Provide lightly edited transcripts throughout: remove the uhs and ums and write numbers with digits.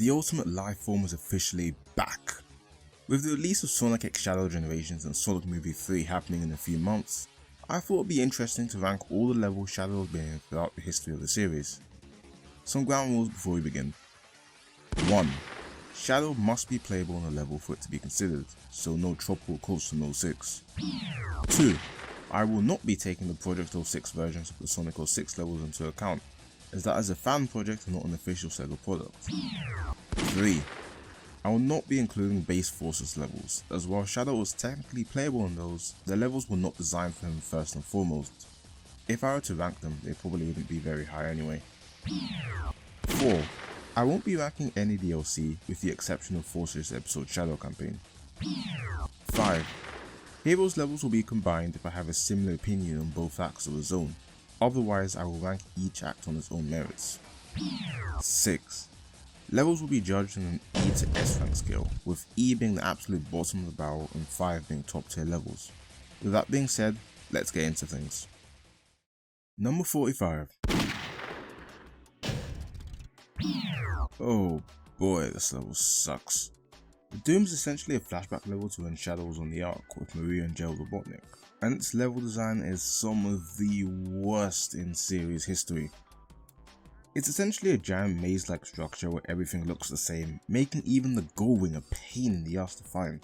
The ultimate life form is officially back. With the release of Sonic X Shadow Generations and Sonic Movie 3 happening in a few months, I thought it would be interesting to rank all the levels Shadow has been in throughout the history of the series. Some ground rules before we begin. 1. Shadow must be playable on a level for it to be considered, so no Tropical Coast from 06. 2. I will not be taking the Project 06 versions of the Sonic 06 levels into account, as that is a fan project and not an official Sega product. 3. I will not be including Base Forces levels, as while Shadow was technically playable on those, the levels were not designed for him first and foremost. If I were to rank them, they probably wouldn't be very high anyway. 4. I won't be ranking any DLC with the exception of Forces episode Shadow Campaign. 5. Heroes levels will be combined if I have a similar opinion on both acts of the zone, otherwise I will rank each act on its own merits. 6. Levels will be judged on an E to S rank scale, with E being the absolute bottom of the barrel and 5 being top tier levels. With that being said, let's get into things. Number 45. Oh boy, this level sucks. The Doom is essentially a flashback level to when Shadow was on the Ark with Maria and Gerald Robotnik, and its level design is some of the worst in series history. It's essentially a giant maze-like structure where everything looks the same, making even the gold ring a pain in the ass to find.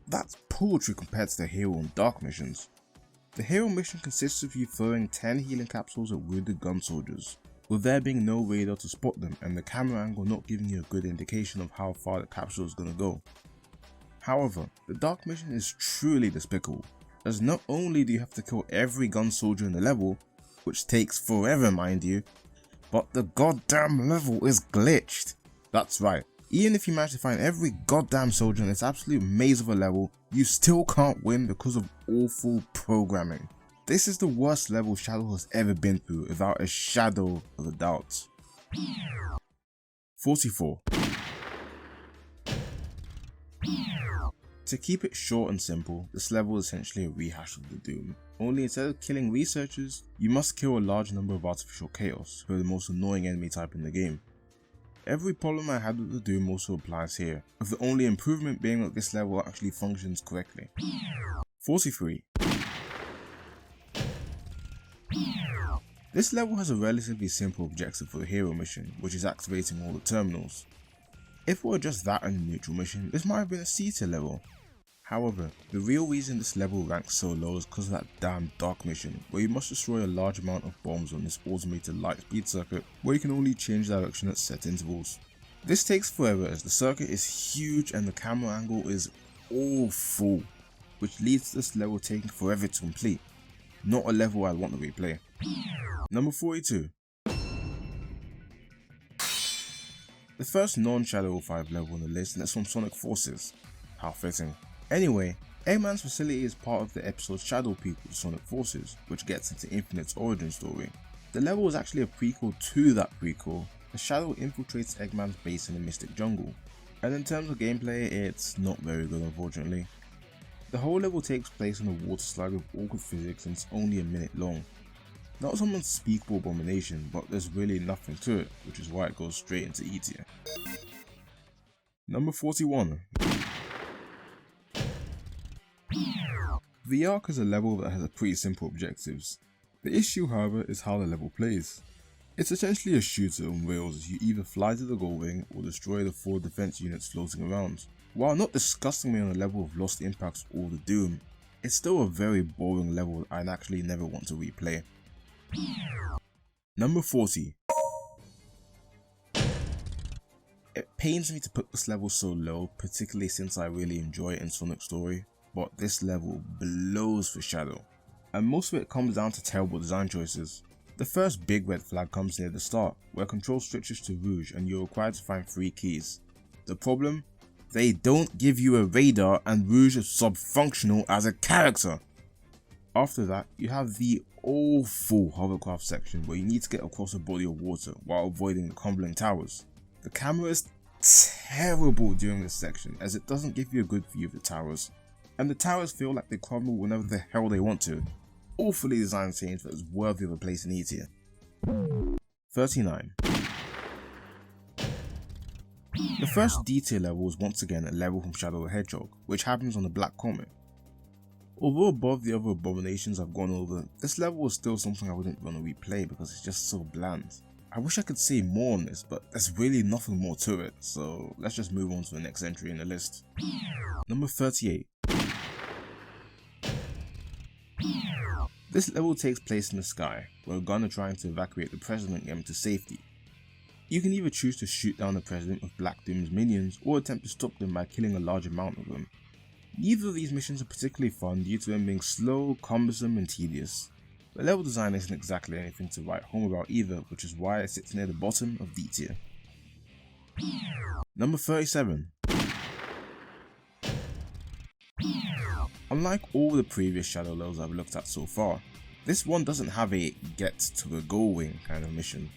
That's poetry compared to the Hero and Dark missions. The Hero mission consists of you throwing 10 healing capsules at wounded gun soldiers, with there being no radar to spot them and the camera angle not giving you a good indication of how far the capsule is going to go. However, the Dark mission is truly despicable, as not only do you have to kill every gun soldier in the level, which takes forever mind you, but the goddamn level is glitched. That's right, even if you manage to find every goddamn soldier in this absolute maze of a level, you still can't win because of awful programming. This is the worst level Shadow has ever been through without a shadow of a doubt. 44. To keep it short and simple, this level is essentially a rehash of the Doom, only instead of killing researchers, you must kill a large number of artificial chaos, who are the most annoying enemy type in the game. Every problem I had with the Doom also applies here, with the only improvement being that this level actually functions correctly. 43. This level has a relatively simple objective for the Hero mission, which is activating all the terminals. If it were just that and the neutral mission, this might have been a C tier level. However, the real reason this level ranks so low is because of that damn Dark mission, where you must destroy a large amount of bombs on this automated light speed circuit, where you can only change direction at set intervals. This takes forever as the circuit is huge and the camera angle is awful, which leads to this level taking forever to complete. Not a level I'd want to replay. Number 42. The first non-Shadow 05 level on the list, and it's from Sonic Forces. How fitting. Anyway, Eggman's facility is part of the episode Shadow Prequel to Sonic Forces, which gets into Infinite's origin story. The level is actually a prequel to that prequel, as Shadow infiltrates Eggman's base in the Mystic Jungle, and in terms of gameplay, it's not very good unfortunately. The whole level takes place on a water slide with awkward physics and it's only a minute long. Not some unspeakable abomination, but there's really nothing to it, which is why it goes straight into E tier. Number 41. The Ark is a level that has pretty simple objectives. The issue, however, is how the level plays. It's essentially a shooter on rails as you either fly to the gold ring or destroy the 4 defense units floating around. While not disgusting me on the level of Lost Impacts or the Doom, it's still a very boring level that I'd actually never want to replay. Number 40. It pains me to put this level so low, particularly since I really enjoy it in Sonic Story, but this level blows for Shadow, and most of it comes down to terrible design choices. The first big red flag comes near the start, where control switches to Rouge and you're required to find 3 keys. The problem? They don't give you a radar and Rouge is sub-functional as a character. After that, you have the awful hovercraft section where you need to get across a body of water while avoiding the crumbling towers. The camera is terrible during this section as it doesn't give you a good view of the towers, and the towers feel like they crumble whenever the hell they want to. Awfully designed change that is worthy of a place in E tier. 39. The first D-tier level is once again a level from Shadow the Hedgehog, which happens on the Black Comet. Although above the other abominations I've gone over, this level was still something I wouldn't want to replay because it's just so bland. I wish I could say more on this, but there's really nothing more to it, so let's just move on to the next entry in the list. Number 38. This level takes place in the sky, where a gunner trying to evacuate the President get him to safety. You can either choose to shoot down the President with Black Doom's minions, or attempt to stop them by killing a large amount of them. Neither of these missions are particularly fun due to them being slow, cumbersome and tedious. The level design isn't exactly anything to write home about either, which is why it sits near the bottom of D tier. Number 37. Unlike all the previous Shadow levels I've looked at so far, this one doesn't have a get to the goal wing kind of mission.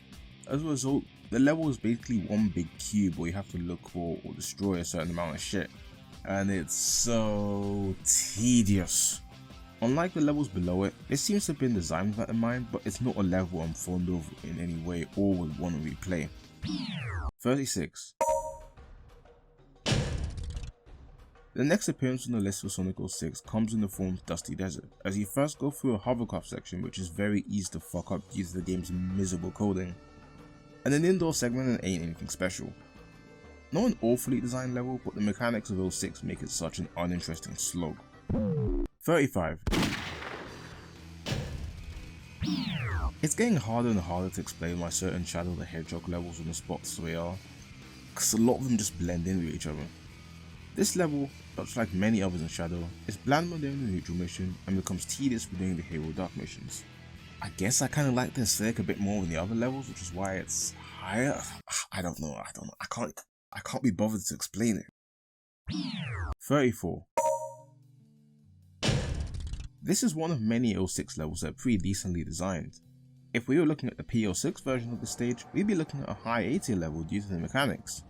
As a result, the level is basically one big cube where you have to look for or destroy a certain amount of shit, and it's so tedious. Unlike the levels below it, it seems to have been designed with that in mind, but it's not a level I'm fond of in any way or would want to replay. 36. The next appearance on the list for Sonic 06 comes in the form of Dusty Desert, as you first go through a hovercraft section which is very easy to fuck up due to the game's miserable coding, and an indoor segment that ain't anything special. Not an awfully designed level, but the mechanics of 06 make it such an uninteresting slog. 35. It's getting harder and harder to explain why certain Shadow the Hedgehog levels on the spot so they are, because a lot of them just blend in with each other. This level, much like many others in Shadow, is bland when doing the neutral mission and becomes tedious when doing the Hero Dark missions. I guess I kinda like the aesthetic a bit more than the other levels, which is why it's higher. I don't know, I can't be bothered to explain it. 34. This is one of many 06 levels that are pretty decently designed. If we were looking at the P06 version of the stage, we'd be looking at a high A tier level due to the mechanics.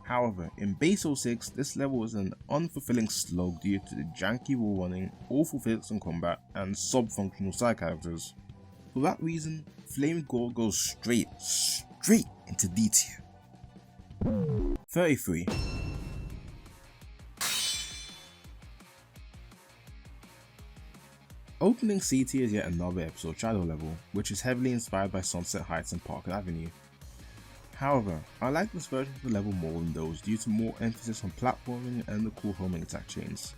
However, in base 06, this level is an unfulfilling slog due to the janky wall running, awful physics in combat, and sub-functional side characters. For that reason, Flame Gore goes straight into D tier. 33. Opening C tier is yet another episode Shadow level, which is heavily inspired by Sunset Heights and Park Avenue. However, I like this version of the level more than those due to more emphasis on platforming and the cool homing attack chains.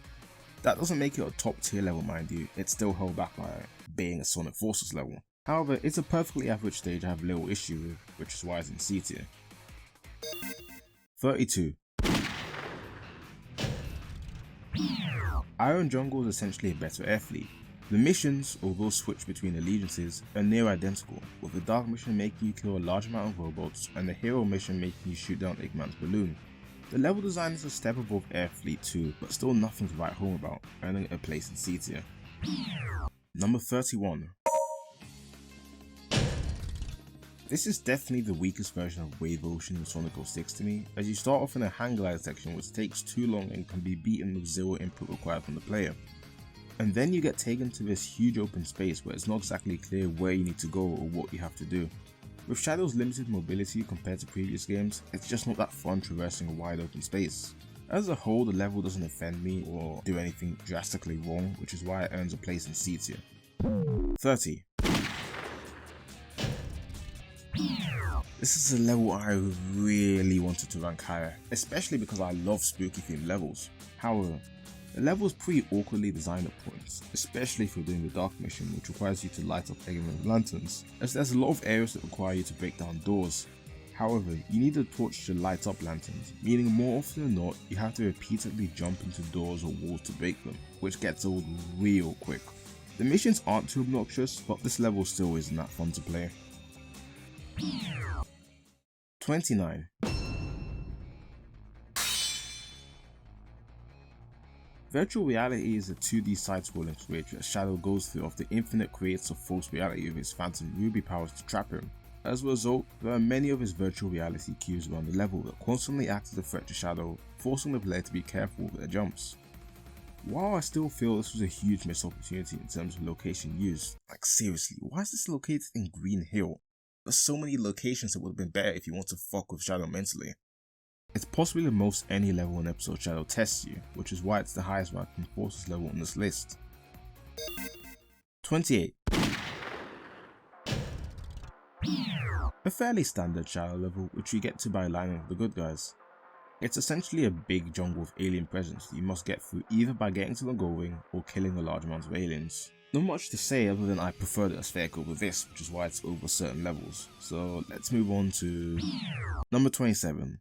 That doesn't make it a top tier level, mind you, it's still held back by being a Sonic Forces level. However, it's a perfectly average stage I have little issue with, which is why it's in C tier. 32. Iron Jungle is essentially a better air fleet. The missions, although switched between allegiances, are near identical, with the Dark mission making you kill a large amount of robots and the Hero mission making you shoot down Eggman's balloon. The level design is a step above Air Fleet 2, but still nothing to write home about, earning a place in C tier. Number 31. This is definitely the weakest version of Wave Ocean in Sonic 06 to me, as you start off in a hang glide section which takes too long and can be beaten with zero input required from the player. And then you get taken to this huge open space where it's not exactly clear where you need to go or what you have to do. With Shadow's limited mobility compared to previous games, it's just not that fun traversing a wide open space. As a whole, the level doesn't offend me or do anything drastically wrong, which is why it earns a place in C tier. 30. This is a level I really wanted to rank higher, especially because I love spooky themed levels. However, the level is pretty awkwardly designed at points, especially if you're doing the Dark mission, which requires you to light up Eggman's lanterns, as there's a lot of areas that require you to break down doors. However, you need a torch to light up lanterns, meaning more often than not, you have to repeatedly jump into doors or walls to break them, which gets old real quick. The missions aren't too obnoxious, but this level still isn't that fun to play. 29. Virtual reality is a 2D side-scrolling switch that Shadow goes through after Infinite creates a false reality with his Phantom Ruby powers to trap him. As a result, there are many of his virtual reality cubes around the level that constantly act as a threat to Shadow, forcing the player to be careful with their jumps. While I still feel this was a huge missed opportunity in terms of location used, like seriously, why is this located in Green Hill? There's so many locations that would have been better if you want to fuck with Shadow mentally. It's possibly the most any level in Episode Shadow tests you, which is why it's the highest ranking Forces level on this list. 28. A fairly standard Shadow level which you get to by aligning with the good guys. It's essentially a big jungle of alien presence that you must get through either by getting to the goal ring or killing a large amount of aliens. Not much to say other than I prefer the aesthetic over this, which is why it's over certain levels. So let's move on to number 27.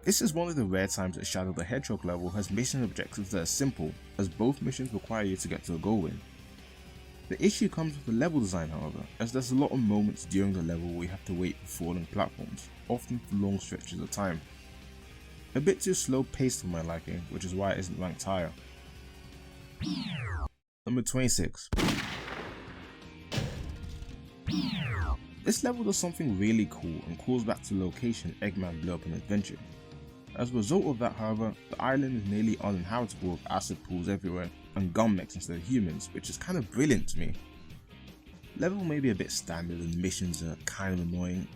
This is one of the rare times that Shadow the Hedgehog level has mission objectives that are simple, as both missions require you to get to a goal ring. The issue comes with the level design however, as there's a lot of moments during the level where you have to wait for falling platforms, often for long stretches of time. A bit too slow paced for my liking, which is why it isn't ranked higher. Number 26. This level does something really cool and calls back to the location Eggman blew up in Adventure. As a result of that however, the island is nearly uninhabitable with acid pools everywhere and gun mechs instead of humans, which is kind of brilliant to me. Level may be a bit standard and missions are kind of annoying,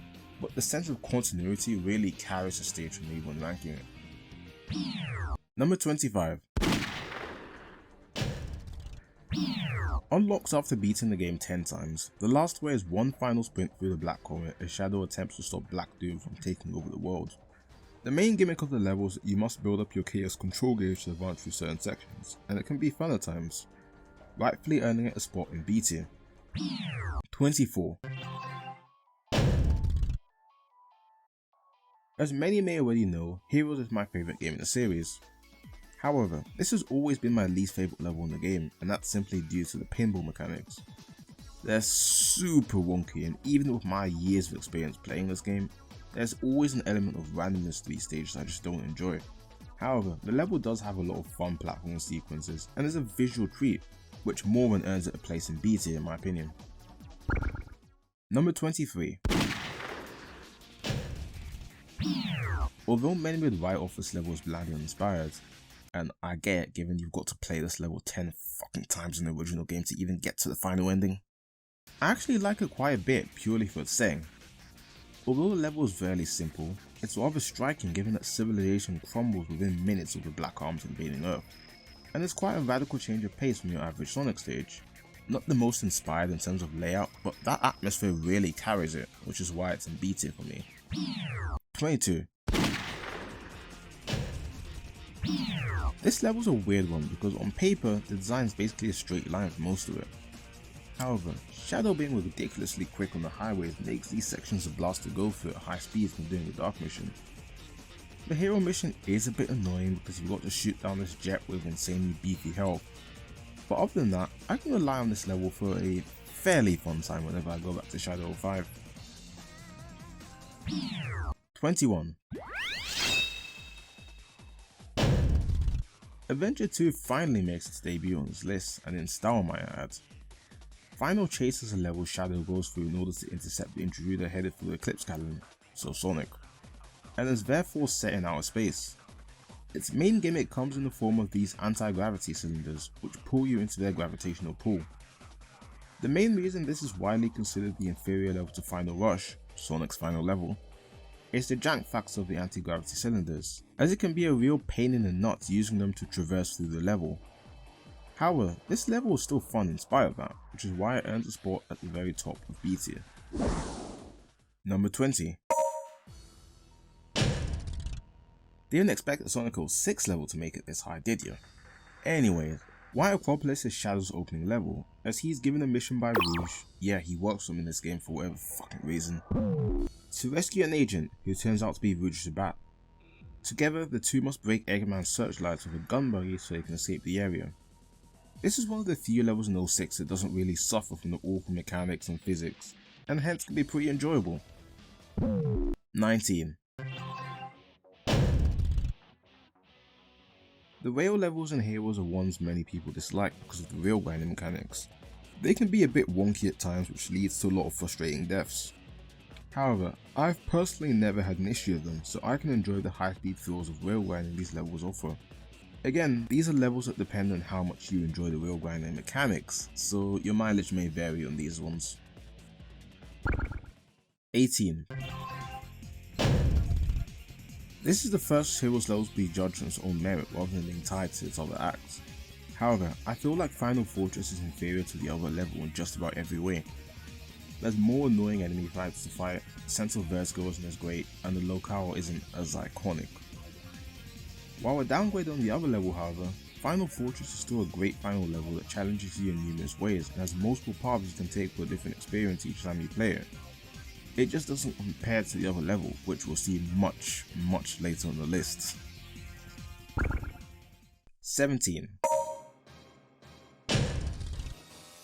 but the sense of continuity really carries the stage for me when ranking it. Number 25. Unlocks after beating the game 10 times, the last way is one final sprint through the Black Comet as Shadow attempts to stop Black Doom from taking over the world. The main gimmick of the level is that you must build up your Chaos control gauge to advance through certain sections, and it can be fun at times, rightfully earning it a spot in B tier. 24. As many may already know, Heroes is my favourite game in the series. However, this has always been my least favourite level in the game, and that's simply due to the pinball mechanics. They're super wonky, and even with my years of experience playing this game, there's always an element of randomness to these stages I just don't enjoy. However, the level does have a lot of fun platforming sequences and is a visual treat, which more than earns it a place in B tier in my opinion. Number 23. Although many would write off this level as bland and inspired, and I get it given you've got to play this level 10 fucking times in the original game to even get to the final ending, I actually like it quite a bit purely for its setting. Although the level is fairly simple, it's rather striking given that civilization crumbles within minutes of the Black Arms invading Earth, and it's quite a radical change of pace from your average Sonic stage. Not the most inspired in terms of layout, but that atmosphere really carries it, which is why it's in B tier for me. 22. This level's a weird one because on paper, the design is basically a straight line for most of it. However, Shadow being ridiculously quick on the highways makes these sections a blast to go through at high speeds when doing the Dark mission. The hero mission is a bit annoying because you've got to shoot down this jet with insanely beefy health, but other than that, I can rely on this level for a fairly fun time whenever I go back to Shadow 5. 21. Adventure 2 finally makes its debut on this list, and in style might I add. Final Chase is a level Shadow goes through in order to intercept the intruder headed for the Eclipse Cannon, so Sonic, and is therefore set in outer space. Its main gimmick comes in the form of these anti-gravity cylinders which pull you into their gravitational pull. The main reason this is widely considered the inferior level to Final Rush, Sonic's final level, is the jank factor of the anti-gravity cylinders, as it can be a real pain in the nuts using them to traverse through the level. However, this level is still fun in spite of that, which is why it earns a spot at the very top of B tier. Number 20. Didn't expect the Sonic 06 level to make it this high, did you? Anyways, White Acropolis is Shadow's opening level, as he's given a mission by Rouge, yeah he works for him in this game for whatever fucking reason, to rescue an agent who turns out to be Rouge the Bat. Together, the two must break Eggman's searchlights with a gun buggy so they can escape the area. This is one of the few levels in 06 that doesn't really suffer from the awful mechanics and physics, and hence can be pretty enjoyable. 19. The rail levels in Heroes are ones many people dislike because of the rail grinding mechanics. They can be a bit wonky at times, which leads to a lot of frustrating deaths. However, I've personally never had an issue with them, so I can enjoy the high speed thrills of rail grinding these levels offer. Again, these are levels that depend on how much you enjoy the rail grinding mechanics, so your mileage may vary on these ones. 18. This is the first Heroes level to be judged on its own merit rather than being tied to its other acts. However, I feel like Final Fortress is inferior to the other level in just about every way. There's more annoying enemy types to fight, the sense of vertigo isn't as great, and the locale isn't as iconic. While a downgrade on the other level, however, Final Fortress is still a great final level that challenges you in numerous ways and has multiple paths you can take for a different experience each time you play it. It just doesn't compare to the other level, which we'll see much later on the list. 17.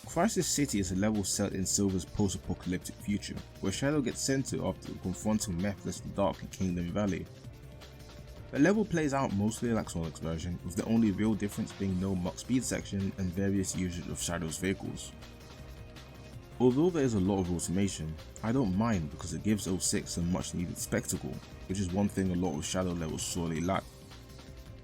Crisis City is a level set in Silver's post-apocalyptic future, where Shadow gets sent to after confronting Mephiles the Dark in Kingdom Valley. The level plays out mostly like Sonic's version, with the only real difference being no Mach speed section and various usage of Shadow's vehicles. Although there is a lot of automation, I don't mind because it gives 06 a much needed spectacle, which is one thing a lot of Shadow levels sorely lack.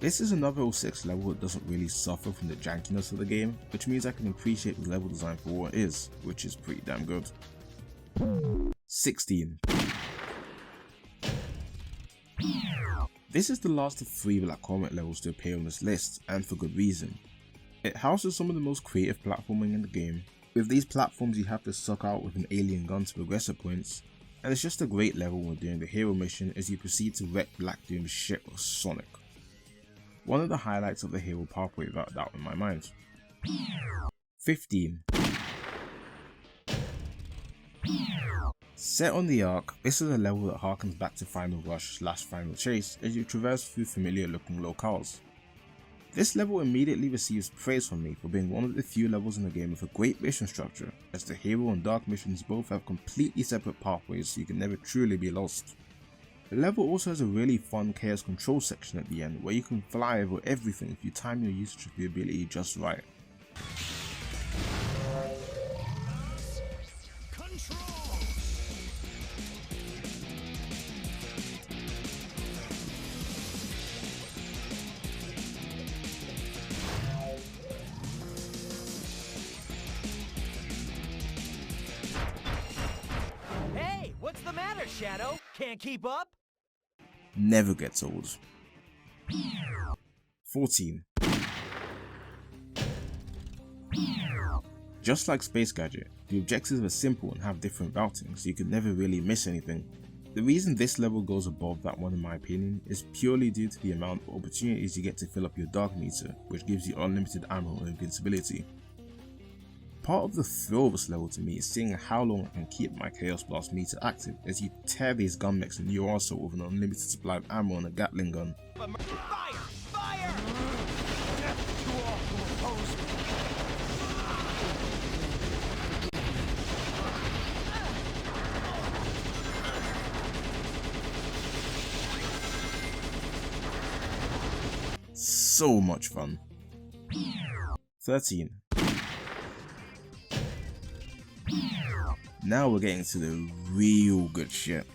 This is another 06 level that doesn't really suffer from the jankiness of the game, which means I can appreciate the level design for what it is, which is pretty damn good. 16. This is the last of 3 Black Comet levels to appear on this list, and for good reason. It houses some of the most creative platforming in the game. With these platforms you have to suck out with an alien gun to progress at points, and it's just a great level when doing the hero mission as you proceed to wreck Black Doom's ship with Sonic. One of the highlights of the hero pathway without doubt in my mind. 15. Set on the Ark, this is a level that harkens back to Final Rush / Final Chase as you traverse through familiar looking locales. This level immediately receives praise from me for being one of the few levels in the game with a great mission structure, as the hero and dark missions both have completely separate pathways so you can never truly be lost. The level also has a really fun chaos control section at the end where you can fly over everything if you time your usage of the ability just right. Hey, what's the matter, Shadow? Can't keep up? Never gets old. 14. Just like Space Gadget, the objectives are simple and have different routing, so you can never really miss anything. The reason this level goes above that one in my opinion is purely due to the amount of opportunities you get to fill up your dark meter, which gives you unlimited ammo and invincibility. Part of the thrill of this level to me is seeing how long I can keep my Chaos Blast meter active as you tear these gun mechs in your arsehole with an unlimited supply of ammo and a Gatling gun. Fire! Fire! So much fun. 13. Now we're getting to the real good shit.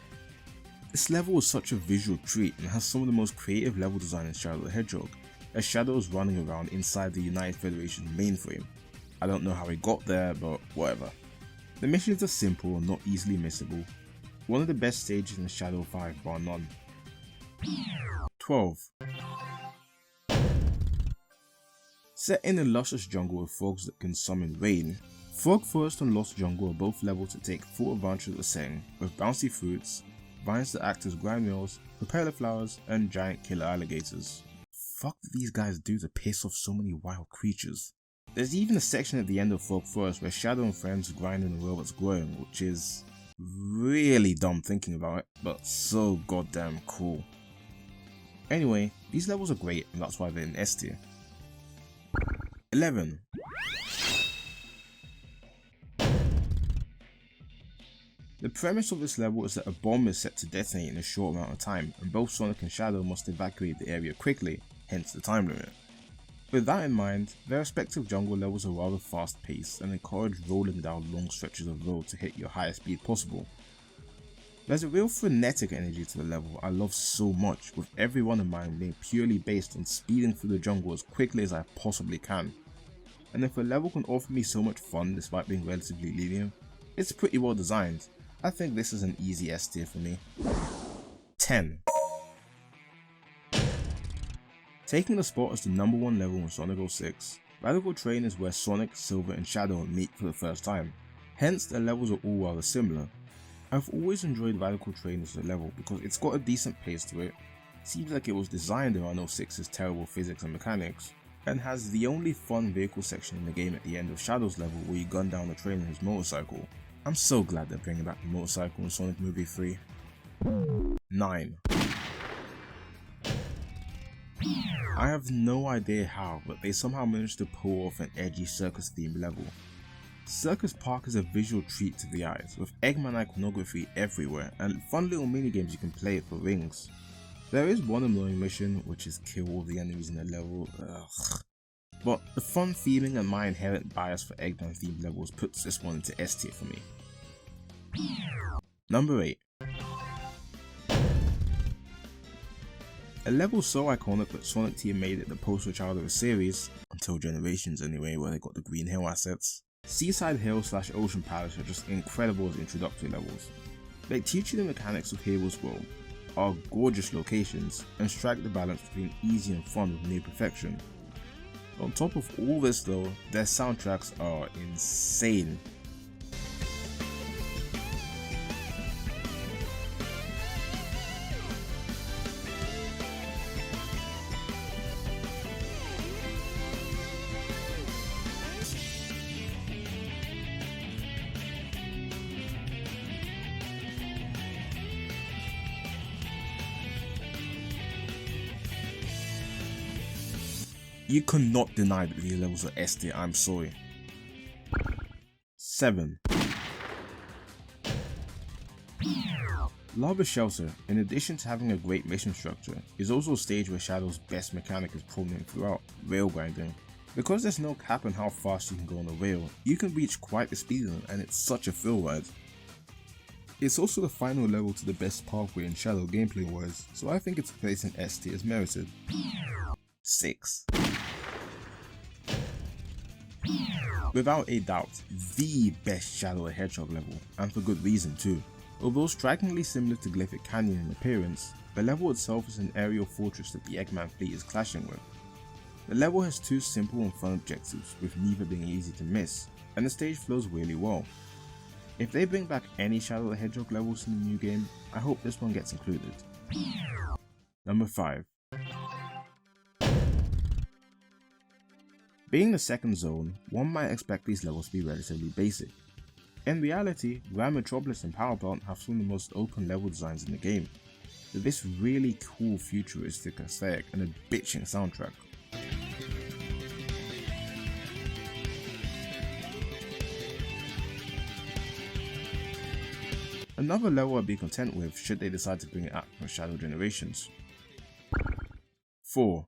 This level is such a visual treat and has some of the most creative level design in Shadow the Hedgehog, as Shadow is running around inside the United Federation mainframe. I don't know how he got there, but whatever. The missions are simple and not easily missable. One of the best stages in Shadow 5 bar none. 12. Set in a luscious jungle with frogs that can summon rain, Frog Forest and Lost Jungle are both levels that take full advantage of the setting, with bouncy fruits, vines that act as ground mules, propeller flowers, and giant killer alligators. Fuck did these guys do to piss off so many wild creatures? There's even a section at the end of Frog Forest where Shadow and friends grind in a world that's growing, which is really dumb thinking about it, but so goddamn cool. Anyway, these levels are great and that's why they're in S tier. 11. The premise of this level is that a bomb is set to detonate in a short amount of time, and both Sonic and Shadow must evacuate the area quickly, hence the time limit. With that in mind, their respective jungle levels are rather fast paced and encourage rolling down long stretches of road to hit your highest speed possible. There's a real frenetic energy to the level I love so much, with every one of mine being purely based on speeding through the jungle as quickly as I possibly can. And if a level can offer me so much fun despite being relatively linear, it's pretty well designed. I think this is an easy S tier for me. 10. Taking the spot as the number 1 level in Sonic 06, Radical Train is where Sonic, Silver and Shadow meet for the first time, hence their levels are all rather similar. I've always enjoyed Radical Train as a level because it's got a decent pace to it, seems like it was designed around 06's terrible physics and mechanics, and has the only fun vehicle section in the game at the end of Shadow's level where you gun down the train on his motorcycle. I'm so glad they're bringing back the motorcycle in Sonic Movie 3. 9. I have no idea how, but they somehow managed to pull off an edgy circus themed level. Circus Park is a visual treat to the eyes, with Eggman iconography everywhere and fun little minigames you can play for rings. There is one annoying mission, which is kill all the enemies in the level, but the fun theming and my inherent bias for Eggman themed levels puts this one into S tier for me. Number 8. A level so iconic that Sonic Team made it the poster child of a series, until Generations anyway, where they got the Green Hill assets. Seaside Hill / Ocean Palace are just incredible as introductory levels. They teach you the mechanics of Heroes World, are gorgeous locations, and strike the balance between easy and fun with near perfection. On top of all this though, their soundtracks are insane. You cannot deny that these levels are S tier, I'm sorry. 7. Lava Shelter, in addition to having a great mission structure, is also a stage where Shadow's best mechanic is prominent throughout, rail grinding. Because there's no cap on how fast you can go on a rail, you can reach quite the speed limit and it's such a thrill ride. It's also the final level to the best pathway in Shadow gameplay wise, so I think its place in S tier is merited. 6. Without a doubt, the best Shadow the Hedgehog level, and for good reason too. Although strikingly similar to Glyphic Canyon in appearance, the level itself is an aerial fortress that the Eggman fleet is clashing with. The level has 2 simple and fun objectives, with neither being easy to miss, and the stage flows really well. If they bring back any Shadow the Hedgehog levels in the new game, I hope this one gets included. Number 5. Being the second zone, one might expect these levels to be relatively basic. In reality, Grand Metropolis and Power Plant have some of the most open level designs in the game, with this really cool futuristic aesthetic and a bitching soundtrack. Another level I'd be content with should they decide to bring it out from Shadow Generations. 4.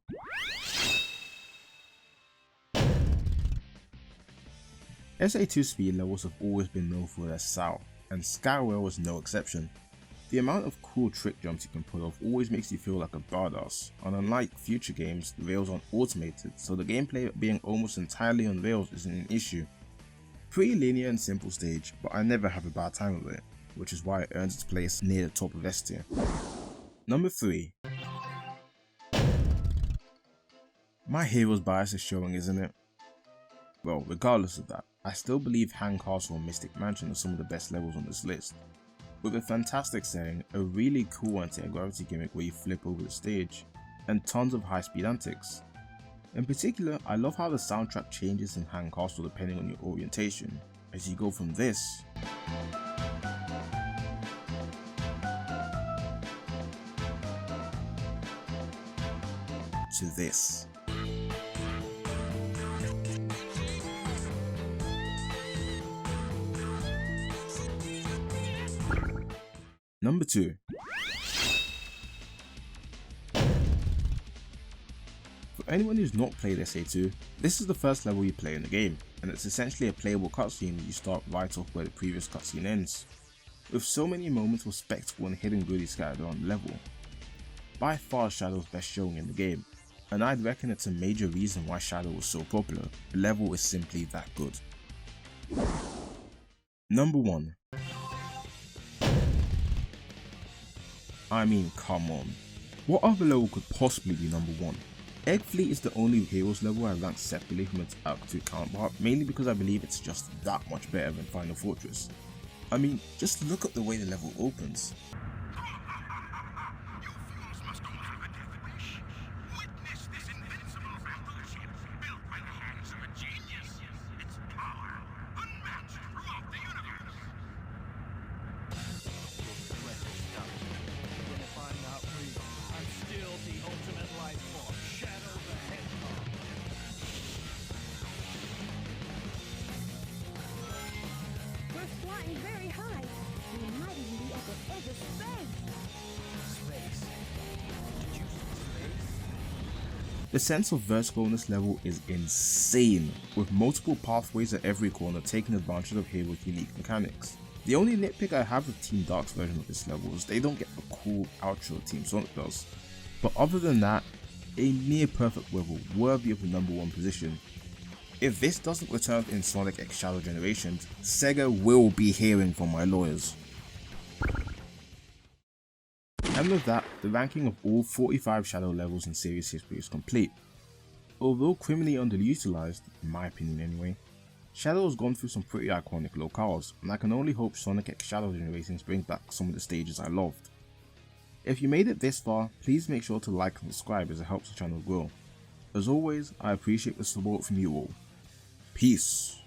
SA2 speed levels have always been known for their style, and Skywell was no exception. The amount of cool trick jumps you can pull off always makes you feel like a badass, and unlike future games, the rails aren't automated, so the gameplay being almost entirely on rails isn't an issue. Pretty linear and simple stage, but I never have a bad time with it, which is why it earns its place near the top of S tier. Number 3. My hero's bias is showing, isn't it? Well, regardless of that, I still believe Hang Castle and Mystic Mansion are some of the best levels on this list. With a fantastic setting, a really cool anti-gravity gimmick where you flip over the stage, and tons of high-speed antics. In particular, I love how the soundtrack changes in Hang Castle depending on your orientation, as you go from this to this. Number 2. For anyone who's not played SA2, this is the first level you play in the game, and it's essentially a playable cutscene where you start right off where the previous cutscene ends, with so many moments of spectacle and hidden goodies scattered around the level. By far Shadow's best showing in the game, and I'd reckon it's a major reason why Shadow was so popular. The level is simply that good. Number 1. I mean, come on. What other level could possibly be number 1? Egg Fleet is the only Heroes level I ranked separately from its Act 2 counterpart, mainly because I believe it's just that much better than Final Fortress. I mean, just look at the way the level opens. We're flying very high. We might even be at the edge of space. Did you say space? The sense of vertical on this level is insane, with multiple pathways at every corner taking advantage of Hero's unique mechanics. The only nitpick I have with Team Dark's version of this level is they don't get the cool outro Team Sonic does, but other than that, a near perfect level worthy of the #1 position. If this doesn't return in Sonic X Shadow Generations, Sega will be hearing from my lawyers. And with that, the ranking of all 45 Shadow levels in series history is complete. Although criminally underutilized, in my opinion anyway, Shadow has gone through some pretty iconic locales, and I can only hope Sonic X Shadow Generations brings back some of the stages I loved. If you made it this far, please make sure to like and subscribe as it helps the channel grow. As always, I appreciate the support from you all. Peace.